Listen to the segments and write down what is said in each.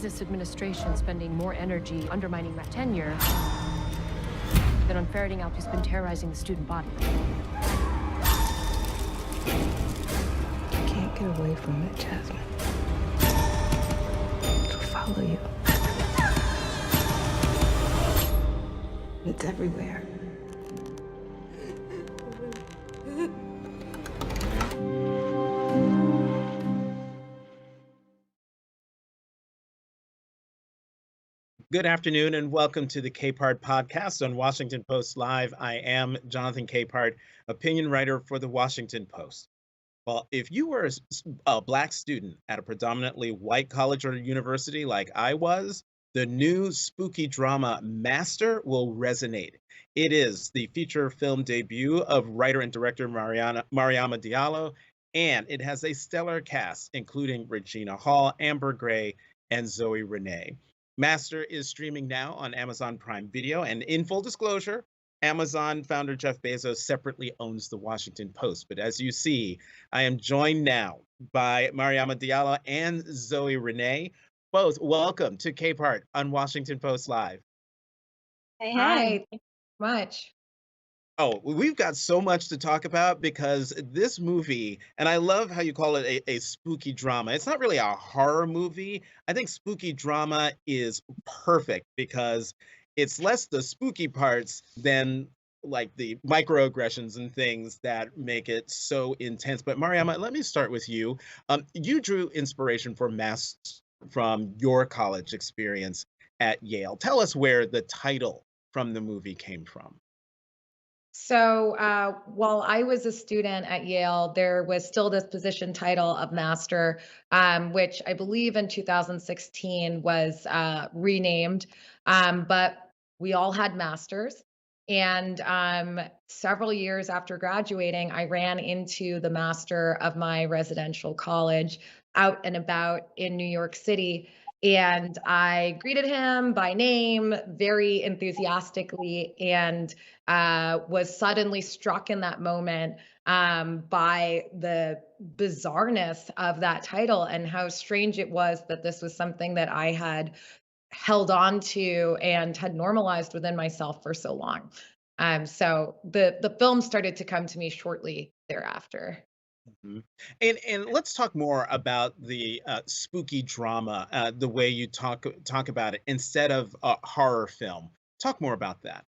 this administration spending more energy undermining my tenure than on ferreting out who's been terrorizing the student body. I can't get away from it, Jasmine. It'll follow you. It's everywhere. Good afternoon and welcome to the Capehart podcast on Washington Post Live. I am Jonathan Capehart, opinion writer for the Washington Post. Well, if you were a Black student at a predominantly white college or university like I was, the new spooky drama Master will resonate. It is the feature film debut of writer and director Mariama Diallo, and it has a stellar cast, including Regina Hall, Amber Gray, and Zoe Renee. Master is streaming now on Amazon Prime Video, and in full disclosure, Amazon founder Jeff Bezos separately owns the Washington Post. But as you see, I am joined now by Mariama Diallo and Zoe Renee. Both welcome to Capehart on Washington Post Live. Hey, Hi, hey. thank you so much. Oh, we've got so much to talk about because this movie, and I love how you call it a spooky drama. It's not really a horror movie. I think spooky drama is perfect because it's less the spooky parts than like the microaggressions and things that make it so intense. But Mariama, let me start with you. You drew inspiration for Master from your college experience at Yale. Tell us where the title from the movie came from. So while I was a student at Yale, there was still this position title of master, which I believe in 2016 was renamed. But we all had masters. And several years after graduating, I ran into the master of my residential college out and about in New York City. And I greeted him by name very enthusiastically and was suddenly struck in that moment by the bizarreness of that title and how strange it was that this was something that I had held on to and had normalized within myself for so long. So the film started to come to me shortly thereafter. Mhm. And let's talk more about the spooky drama, the way you talk about it instead of a horror film. Talk more about that.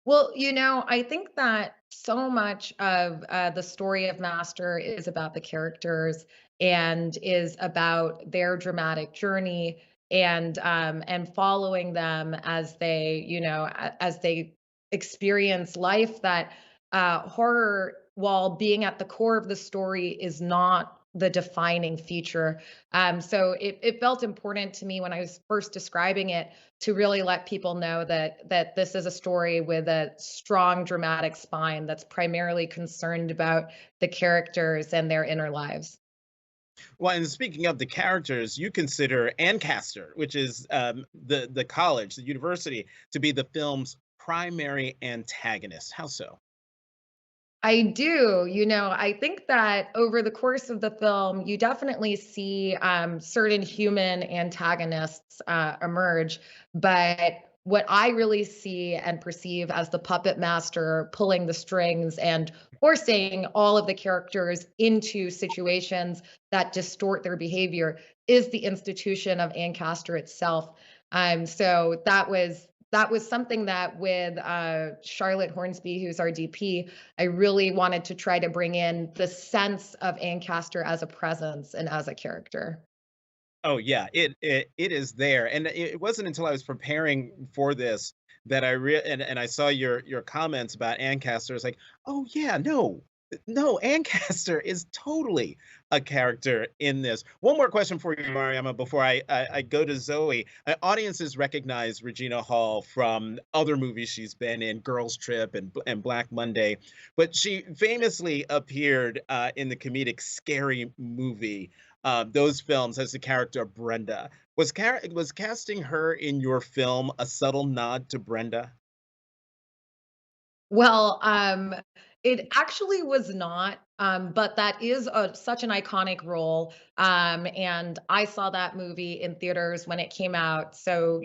Well, I think that so much of the story of Master is about the characters and is about their dramatic journey and following them as they, as they experience life. That horror, while being at the core of the story, is not the defining feature. So it felt important to me when I was first describing it to really let people know that this is a story with a strong dramatic spine that's primarily concerned about the characters and their inner lives. Well, and speaking of the characters, you consider Ancaster, which is the college, the university, to be the film's primary antagonist. How so? I do. I think that over the course of the film, you definitely see certain human antagonists emerge. But what I really see and perceive as the puppet master pulling the strings and forcing all of the characters into situations that distort their behavior is the institution of Ancaster itself. So that was something that with Charlotte Hornsby, who's our DP, I really wanted to try to bring in the sense of Ancaster as a presence and as a character. Oh yeah, it is there, and it wasn't until I was preparing for this that and I saw your comments about Ancaster. It's like, oh yeah, no, Ancaster is totally a character in this. One more question for you, Mariama, before I go to Zoe. Audiences recognize Regina Hall from other movies she's been in, Girls Trip and Black Monday, but she famously appeared in the comedic Scary Movie. Those films as the character Brenda. Was casting her in your film a subtle nod to Brenda? Well, it actually was not. But that is such an iconic role. And I saw that movie in theaters when it came out. So,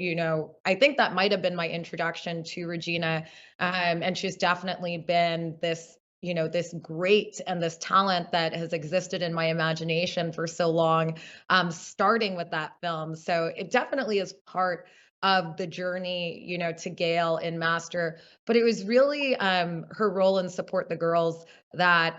I think that might have been my introduction to Regina. And she's definitely been this great and this talent that has existed in my imagination for so long, starting with that film. So it definitely is part of the journey, to Gail in Master. But it was really her role in Support the Girls that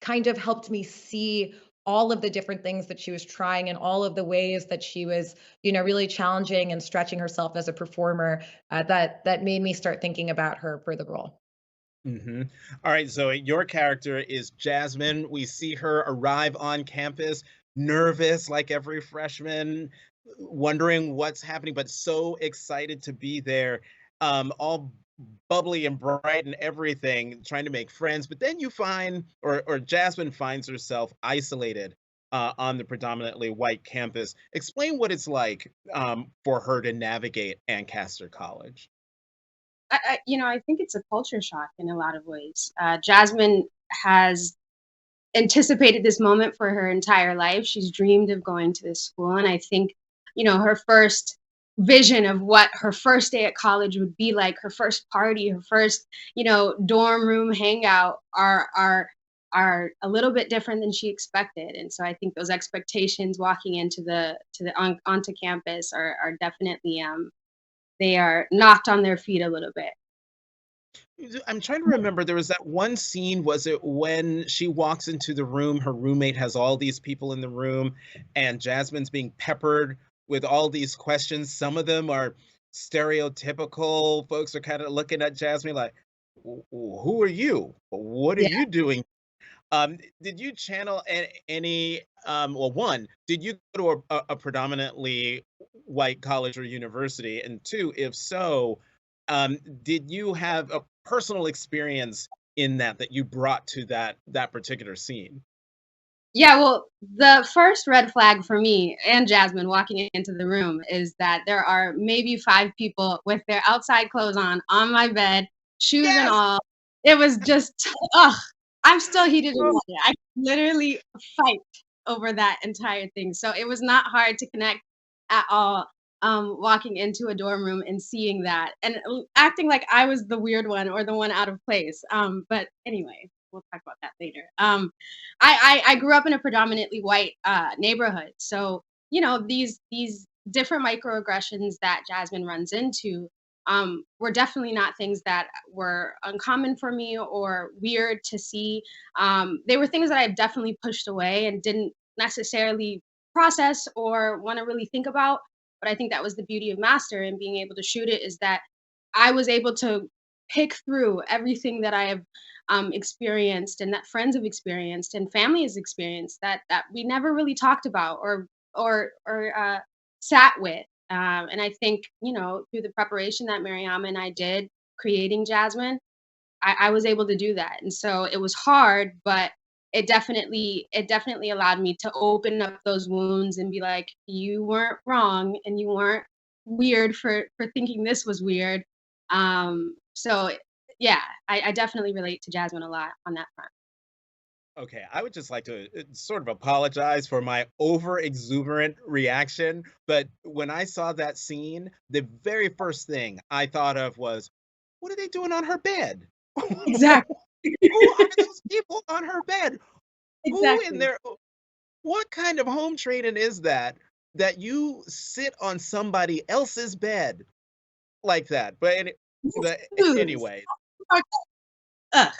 kind of helped me see all of the different things that she was trying and all of the ways that she was, really challenging and stretching herself as a performer. That made me start thinking about her for the role. Hmm. All right, so your character is Jasmine. We see her arrive on campus, nervous like every freshman, wondering what's happening, but so excited to be there, all bubbly and bright and everything, trying to make friends. But then you find, or Jasmine finds herself isolated on the predominantly white campus. Explain what it's like for her to navigate Ancaster College. I think it's a culture shock in a lot of ways. Jasmine has anticipated this moment for her entire life. She's dreamed of going to this school. And I think, her first vision of what her first day at college would be like, her first party, her first, dorm room hangout are a little bit different than she expected. And so I think those expectations walking into onto campus are definitely they are knocked on their feet a little bit. I'm trying to remember, there was that one scene, was it when she walks into the room, her roommate has all these people in the room, and Jasmine's being peppered with all these questions. Some of them are stereotypical. Folks are kind of looking at Jasmine like, Who are you? What are Yeah. you doing?" Did you channel any, well, one, did you go to a predominantly white college or university? And two, if so, did you have a personal experience in that you brought to that particular scene? Yeah, well, the first red flag for me and Jasmine walking into the room is that there are maybe 5 people with their outside clothes on my bed, shoes and Yes. all. It was just, ugh, I'm still heated Oh, about it. I literally fight over that entire thing. So it was not hard to connect at all, walking into a dorm room and seeing that and acting like I was the weird one or the one out of place. But anyway, we'll talk about that later. I grew up in a predominantly white neighborhood, so these different microaggressions that Jasmine runs into were definitely not things that were uncommon for me or weird to see. They were things that I've definitely pushed away and didn't necessarily process or want to really think about. But I think that was the beauty of Master and being able to shoot it, is that I was able to pick through everything that I have experienced and that friends have experienced and family has experienced that we never really talked about or sat with. And I think through the preparation that Mariama and I did creating Jasmine, I was able to do that. And so it was hard, but it definitely allowed me to open up those wounds and be like, you weren't wrong and you weren't weird for thinking this was weird. So yeah, I definitely relate to Jasmine a lot on that front. okay, I would just like to sort of apologize for my over exuberant reaction. But when I saw that scene, the very first thing I thought of was, what are they doing on her bed? Exactly. Who are those people on her bed? Who in Exactly. their What kind of home training is that you sit on somebody else's bed like that? But Snooze. anyway, Ugh.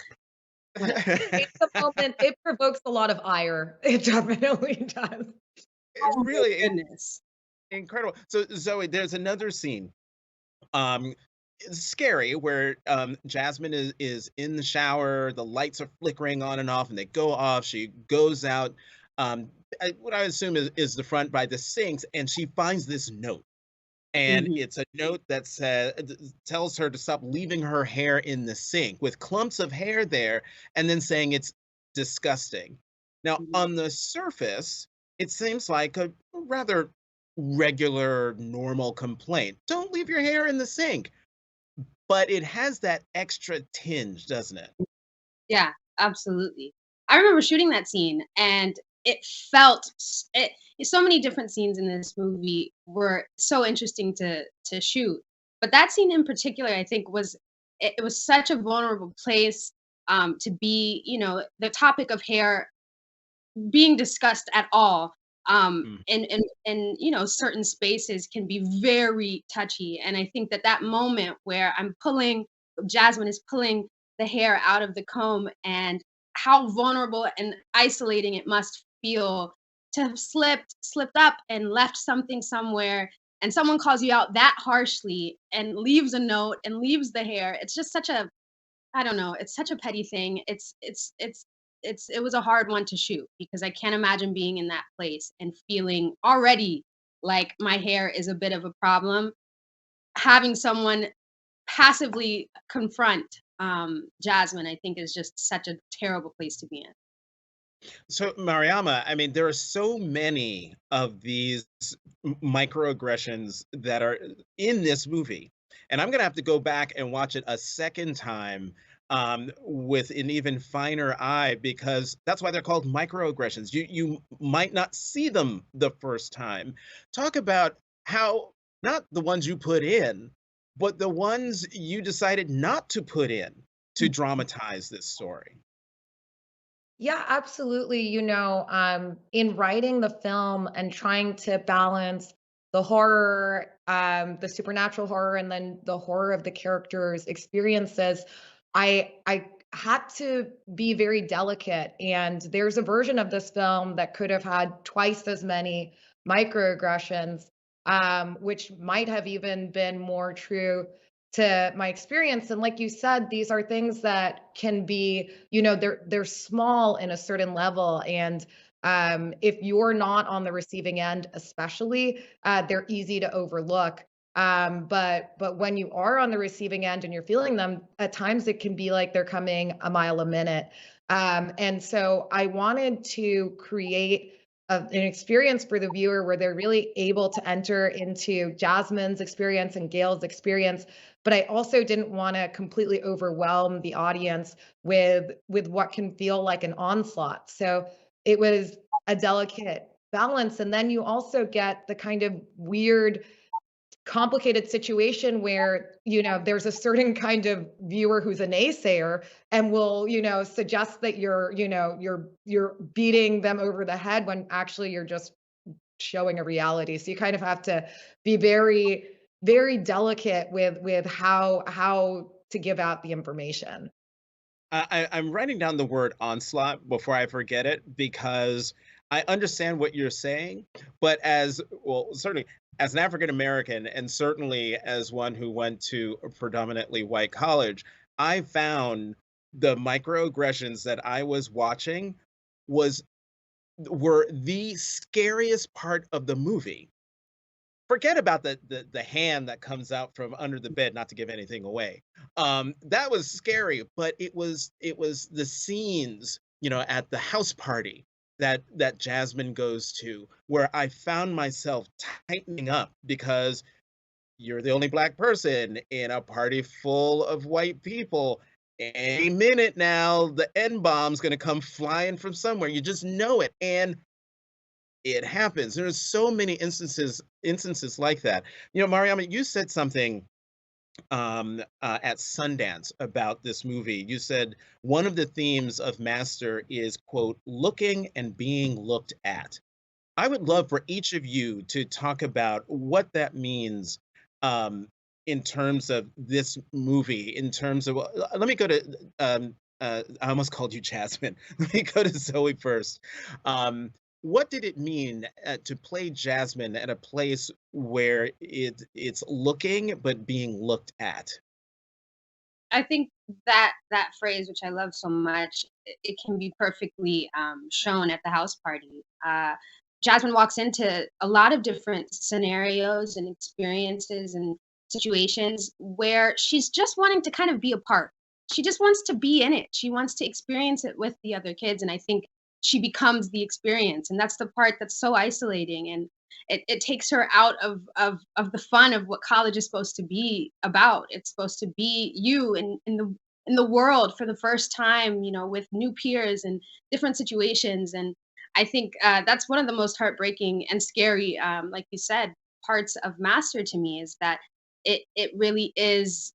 It's a moment, it provokes a lot of ire. It definitely does. Oh my really goodness. incredible. So Zoe, there's another scene. Um, it's scary where Jasmine is in the shower, the lights are flickering on and off, and they go off. She goes out, um, what I assume is the front by the sinks, and she finds this note. And Mhm. it's a note that tells her to stop leaving her hair in the sink with clumps of hair there, and then saying it's disgusting. Now, Mhm. on the surface, it seems like a rather regular, normal complaint. Don't leave your hair in the sink. But it has that extra tinge, doesn't it? Yeah. absolutely. I remember shooting that scene, and it felt so many different scenes in this movie were so interesting to shoot. But that scene in particular, I think it was such a vulnerable place to be, the topic of hair being discussed at all Mm. in certain spaces can be very touchy, and I think that that moment where Jasmine is pulling the hair out of the comb, and how vulnerable and isolating it must feel to have slipped up and left something somewhere, and someone calls you out that harshly and leaves a note and leaves the hair. It's just such a, I don't know, it's such a petty thing. It was a hard one to shoot because I can't imagine being in that place and feeling already like my hair is a bit of a problem. Having someone passively confront Jasmine, I think, is just such a terrible place to be in. So, Mariama, I mean, there are so many of these microaggressions that are in this movie, and I'm gonna have to go back and watch it a second time with an even finer eye because that's why they're called microaggressions. You might not see them the first time. Talk about how not the ones you put in, but the ones you decided not to put in to dramatize this story. Yeah, absolutely. In writing the film and trying to balance the horror, the supernatural horror, and then the horror of the characters' experiences, I had to be very delicate. And there's a version of this film that could have had twice as many microaggressions, which might have even been more true to my experience. And like you said, these are things that can be, they're small in a certain level. And if you're not on the receiving end, especially, they're easy to overlook. But when you are on the receiving end and you're feeling them, at times it can be like they're coming a mile a minute. And so I wanted to create an experience for the viewer where they're really able to enter into Jasmine's experience and Gail's experience, but I also didn't want to completely overwhelm the audience with what can feel like an onslaught. So it was a delicate balance. And then you also get the kind of weird, complicated situation where, there's a certain kind of viewer who's a naysayer and will, suggest that you're beating them over the head when actually you're just showing a reality. So you kind of have to be very, very delicate with how to give out the information. I'm writing down the word onslaught before I forget it because I understand what you're saying, but as well, certainly as an African American, and certainly as one who went to a predominantly white college, I found the microaggressions that I was watching was were the scariest part of the movie. Forget about the hand that comes out from under the bed, not to give anything away. That was scary, but it was the scenes, at the house party that Jasmine goes to, where I found myself tightening up because you're the only black person in a party full of white people. Any minute now, the N bomb's gonna come flying from somewhere. You just know it. And it happens. There's so many instances like that. Mariama, you said something at Sundance about this movie. You said one of the themes of Master is, quote, looking and being looked at. I would love for each of you to talk about what that means in terms of this movie, in terms of, let me go to, I almost called you Jasmine. Let me go to Zoe first. What did it mean to play Jasmine at a place where it's looking but being looked at? I think that phrase, which I love so much, it can be perfectly shown at the house party. Jasmine walks into a lot of different scenarios and experiences and situations where she's just wanting to kind of be a part. She just wants to be in it. She wants to experience it with the other kids, and I think she becomes the experience, and that's the part that's so isolating, and it takes her out of the fun of what college is supposed to be about. It's supposed to be you in the in the world for the first time, with new peers and different situations. And I think that's one of the most heartbreaking and scary, like you said, parts of Master to me, is that it really is,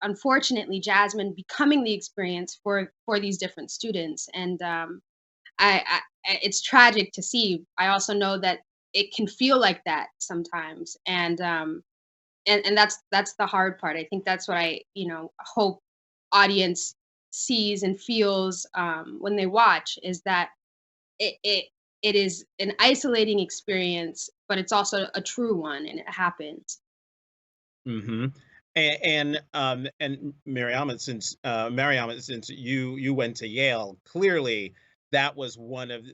unfortunately, Jasmine becoming the experience for these different students. And it's tragic to see. I also know that it can feel like that sometimes. And that's the hard part. I think that's what I, hope audience sees and feels, when they watch, is that it it it is an isolating experience, but it's also a true one, and it happens. Hmm. And Mariama, since you went to Yale, clearly that was one of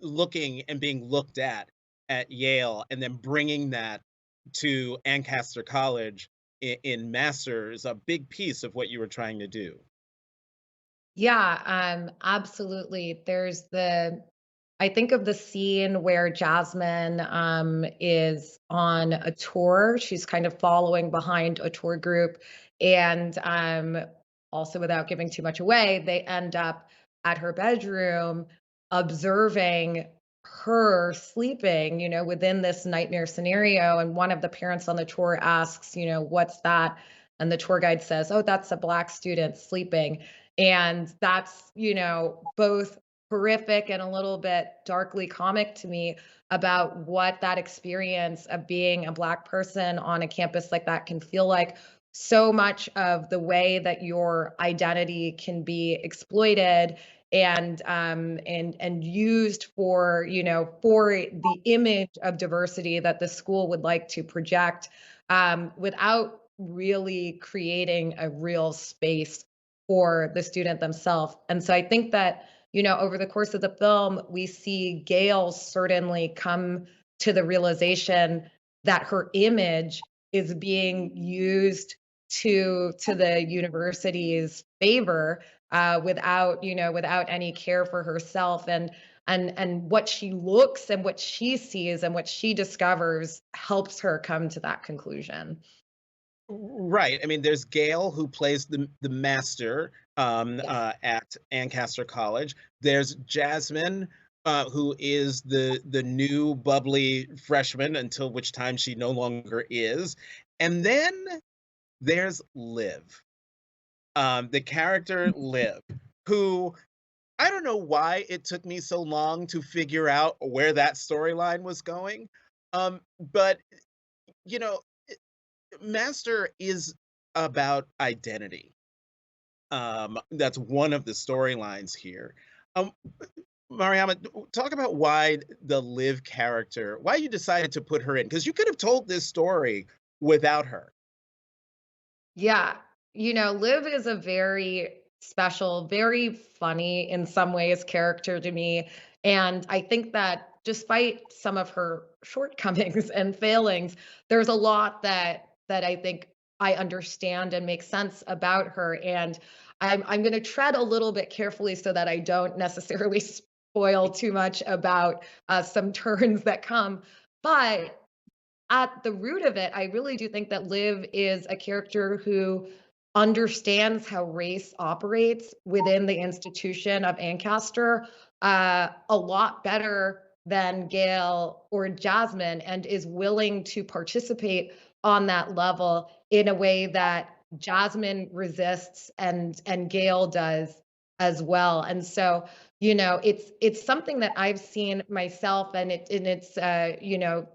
looking and being looked at Yale, and then bringing that to Ancaster College in Masters, a big piece of what you were trying to do. Yeah, absolutely. I think of the scene where Jasmine is on a tour. She's kind of following behind a tour group. And also, without giving too much away, they end up at her bedroom observing her sleeping, within this nightmare scenario. And one of the parents on the tour asks, what's that? And the tour guide says, oh, that's a Black student sleeping. And that's, both horrific and a little bit darkly comic to me about what that experience of being a Black person on a campus like that can feel like. So much of the way that your identity can be exploited and used for, for the image of diversity that the school would like to project, without really creating a real space for the student themselves. And so I think that, over the course of the film, we see Gail certainly come to the realization that her image is being used to the university's favor, without any care for herself. And what she looks and what she sees and what she discovers helps her come to that conclusion. Right. I mean, there's Gail, who plays the master Yes. at Ancaster College. There's Jasmine, who is the new bubbly freshman, until which time she no longer is. And then there's Liv, the character Liv, who, I don't know why it took me so long to figure out where that storyline was going. But you know, Master is about identity. That's one of the storylines here. Um, Mariama, talk about why the Liv character, why you decided to put her in, because you could have told this story without her. Yeah. Liv is a very special, very funny in some ways character to me. And I think that despite some of her shortcomings and failings, there's a lot that I think I understand and make sense about her. And I'm going to tread a little bit carefully so that I don't necessarily spoil too much about some turns that come. But at the root of it, I really do think that Liv is a character who understands how race operates within the institution of Ancaster, a lot better than Gail or Jasmine, and is willing to participate on that level in a way that Jasmine resists and Gail does as well. And so, it's something that I've seen myself, and it's the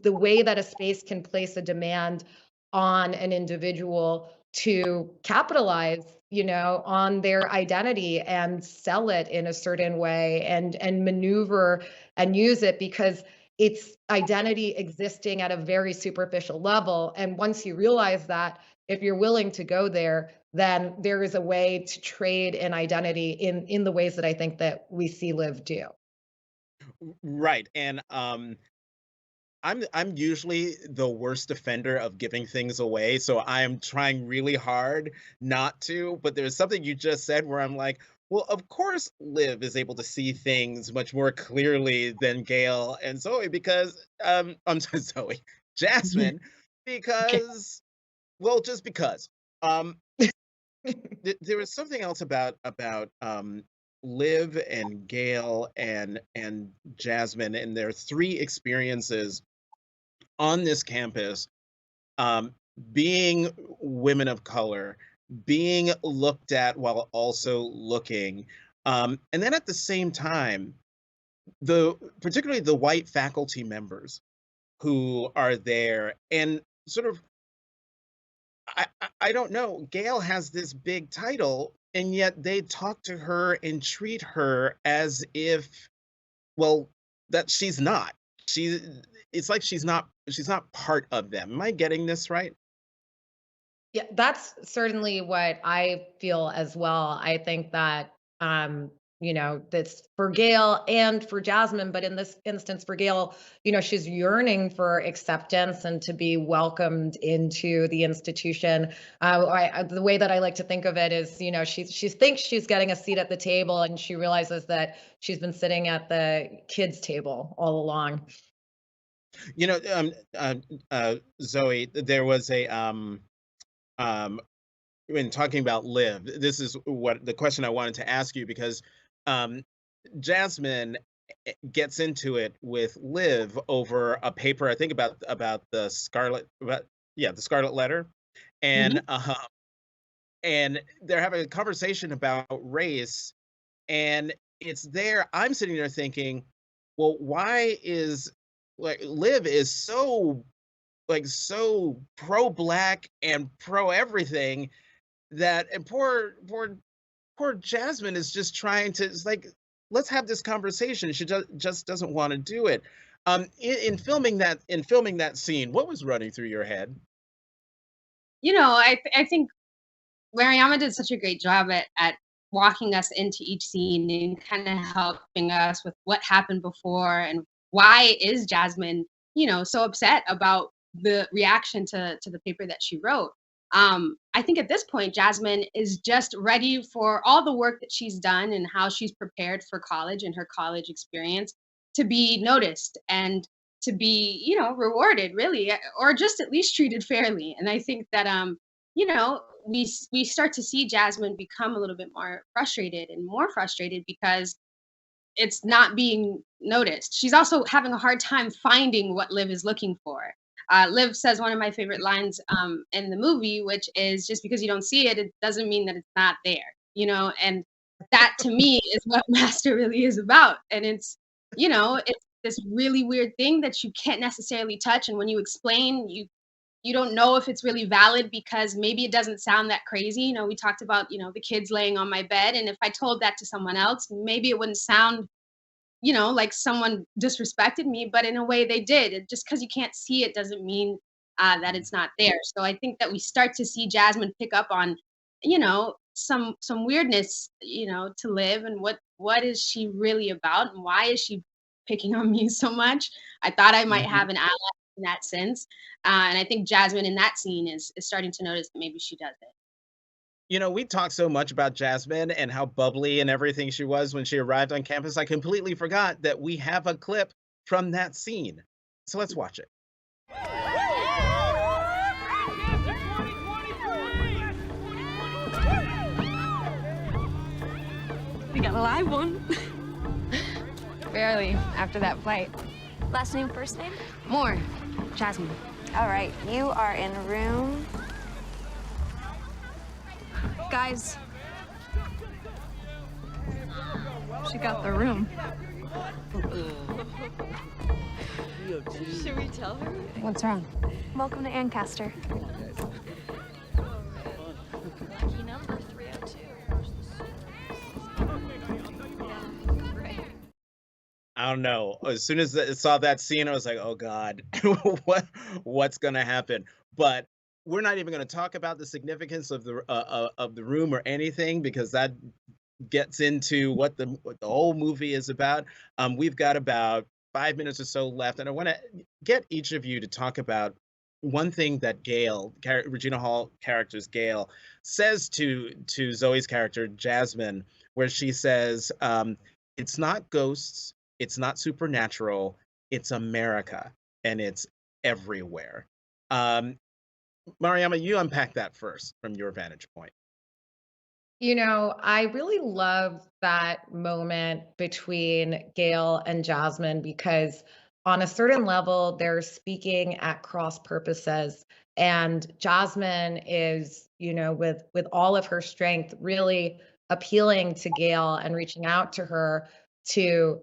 way that a space can place a demand on an individual to capitalize, on their identity and sell it in a certain way and maneuver and use it because it's identity existing at a very superficial level. And once you realize that, if you're willing to go there, then there is a way to trade in identity in the ways that I think that we see Liv do. Right. And I'm usually the worst offender of giving things away, so I am trying really hard not to. But there's something you just said where I'm like, well, of course, Liv is able to see things much more clearly than Gail and Zoe, because I'm sorry, Zoe, Jasmine, Okay. because, well, just because. Um, There was something else about Liv and Gail and Jasmine and their three experiences on this campus, um, being women of color, being looked at while also looking, and then at the same time, the particularly the white faculty members who are there and sort of I don't know. Gail has this big title, and yet they talk to her and treat her as if, well, that she's not. She it's like she's not part of them. Am I getting this right? Yeah, that's certainly what I feel as well. I think that, that's for Gail and for Jasmine, but in this instance for Gail, she's yearning for acceptance and to be welcomed into the institution. The way that I like to think of it is, she thinks she's getting a seat at the table, and she realizes that she's been sitting at the kids' table all along. You know, Zoe, there was um, when talking about Liv, this is what the question I wanted to ask you because um, Jasmine gets into it with Liv over a paper, I think about the the Scarlet Letter, Mhm. and they're having a conversation about race, and it's there. I'm sitting there thinking, well, why is like Liv is so so pro black and pro everything that and poor Jasmine is just trying to it's like let's have this conversation. She just doesn't want to do it. In filming that scene, what was running through your head? I think Mariama did such a great job at walking us into each scene and kind of helping us with what happened before and why is Jasmine, so upset about the reaction to the paper that she wrote. I think at this point, Jasmine is just ready for all the work that she's done and how she's prepared for college and her college experience to be noticed and to be, rewarded really, or just at least treated fairly. And I think that we start to see Jasmine become a little bit more frustrated and more frustrated because it's not being noticed. She's also having a hard time finding what Liv is looking for. Liv says one of my favorite lines in the movie, which is just because you don't see it, it doesn't mean that it's not there, and that to me is what Master really is about. And it's this really weird thing that you can't necessarily touch. And when you explain, you don't know if it's really valid because maybe it doesn't sound that crazy. We talked about, the kids laying on my bed. And if I told that to someone else, maybe it wouldn't sound, like someone disrespected me, but in a way they did. Just because you can't see it doesn't mean that it's not there. So I think that we start to see Jasmine pick up on, some weirdness, to Liv and what is she really about and why is she picking on me so much? I thought I might Mhm. have an ally in that sense. And I think Jasmine in that scene is starting to notice that maybe she does it. We talked so much about Jasmine and how bubbly and everything she was when she arrived on campus. I completely forgot that we have a clip from that scene. So let's watch it. We got a live one. Barely, after that flight. Last name, first name? More. Jasmine. All right, you are in room. Guys. She got the room. Should we tell her? What's wrong? Welcome to Ancaster. Lucky number 302. I don't know. As soon as I saw that scene, I was like, "Oh God, what's gonna happen?" But we're not even gonna talk about the significance of the room or anything because that gets into what the whole movie is about. We've got about 5 minutes or so left, and I want to get each of you to talk about one thing that Regina Hall character's Gail, says to Zoe's character Jasmine, where she says, "It's not ghosts, it's not supernatural, it's America, and it's everywhere." Um, Mariama, you unpack that first from your vantage point. I really love that moment between Gail and Jasmine because, on a certain level, they're speaking at cross purposes. And Jasmine is, with all of her strength, really appealing to Gail and reaching out to her to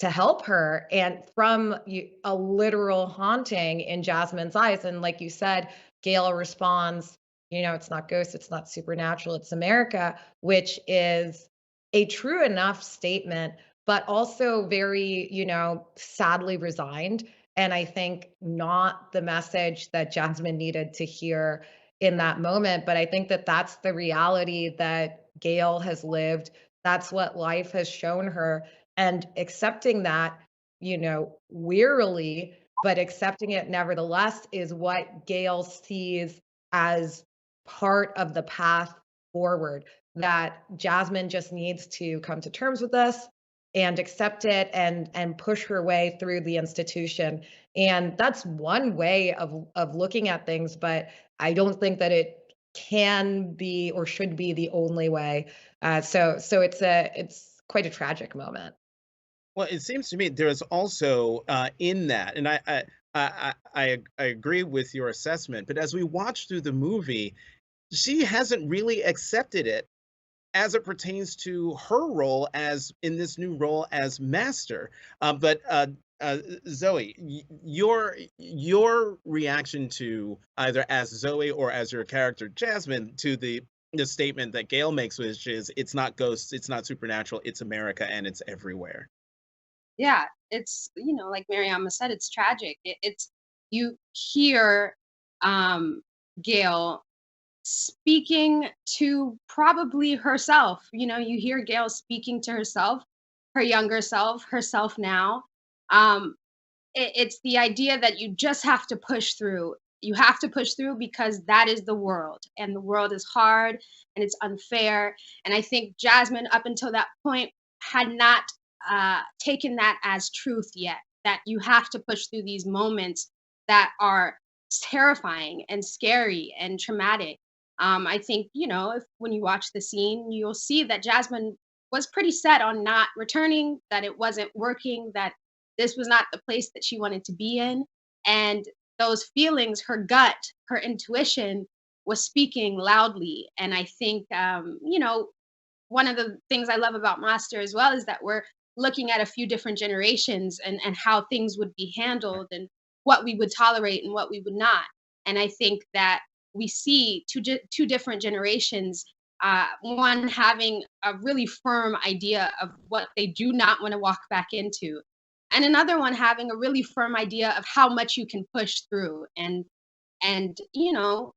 help her, and from a literal haunting in Jasmine's eyes. And like you said, Gail responds, it's not ghosts, it's not supernatural, it's America, which is a true enough statement, but also very, sadly resigned. And I think not the message that Jasmine needed to hear in that moment. But I think that that's the reality that Gail has lived. That's what life has shown her, and accepting that, wearily, but accepting it nevertheless is what Gail sees as part of the path forward. That Jasmine just needs to come to terms with this and accept it and push her way through the institution. And that's one way of looking at things, but I don't think that it can be or should be the only way. So it's quite a tragic moment. Well, it seems to me there's also in that, and I agree with your assessment. But as we watch through the movie, she hasn't really accepted it as it pertains to her role as in this new role as master. But Zoe, your reaction to either as Zoe or as your character Jasmine to the statement that Gail makes, which is it's not ghosts, it's not supernatural, it's America and it's everywhere. Yeah, it's, like Mariama said, it's tragic. It's you hear Gail speaking to probably herself. You hear Gail speaking to herself, her younger self, herself now. Um, it's the idea that you just have to push through. You have to push through because that is the world, and the world is hard and it's unfair. And I think Jasmine, up until that point, had not taken that as truth yet. That you have to push through these moments that are terrifying and scary and traumatic. I think, if when you watch the scene, you'll see that Jasmine was pretty set on not returning, that it wasn't working, that this was not the place that she wanted to be in. And those feelings, her gut, her intuition was speaking loudly. And I think, one of the things I love about Master as well is that we're looking at a few different generations and how things would be handled and what we would tolerate and what we would not. And I think that we see two different generations, one having a really firm idea of what they do not want to walk back into, and another one having a really firm idea of how much you can push through. And you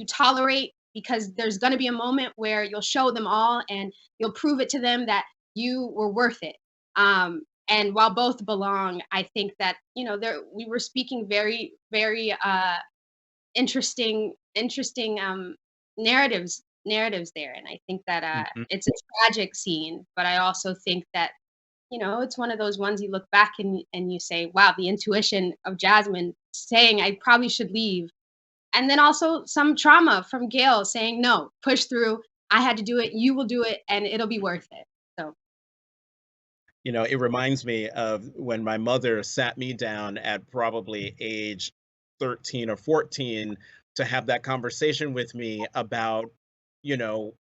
tolerate because there's going to be a moment where you'll show them all and you'll prove it to them that you were worth it. And while both belong, I think that there we were speaking very, very interesting narratives there. And I think that Mhm. it's a tragic scene, but I also think that it's one of those ones you look back and you say, wow, the intuition of Jasmine saying I probably should leave. And then also some trauma from Gail saying, no, push through. I had to do it. You will do it and it'll be worth it. So, It reminds me of when my mother sat me down at probably age 13 or 14 to have that conversation with me about,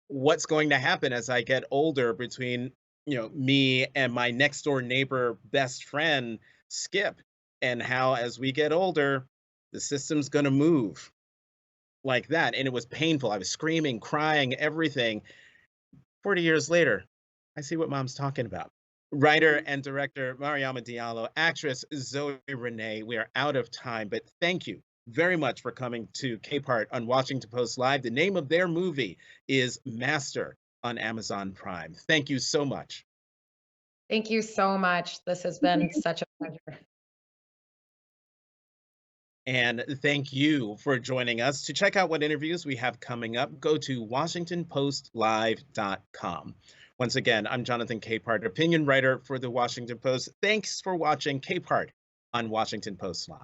what's going to happen as I get older between, me and my next door neighbor best friend, Skip, and how as we get older, the system's going to move like that. And it was painful. I was screaming, crying, everything. 40 years later, I see what mom's talking about. Writer and director Mariama Diallo, actress Zoe Renee. We are out of time, but thank you very much for coming to Capehart on Washington Post Live. The name of their movie is Master on Amazon Prime. Thank you so much. Thank you so much. This has been such a pleasure. And thank you for joining us. To check out what interviews we have coming up, go to WashingtonPostLive.com. Once again, I'm Jonathan Capehart, opinion writer for the Washington Post. Thanks for watching Capehart on Washington Post Live.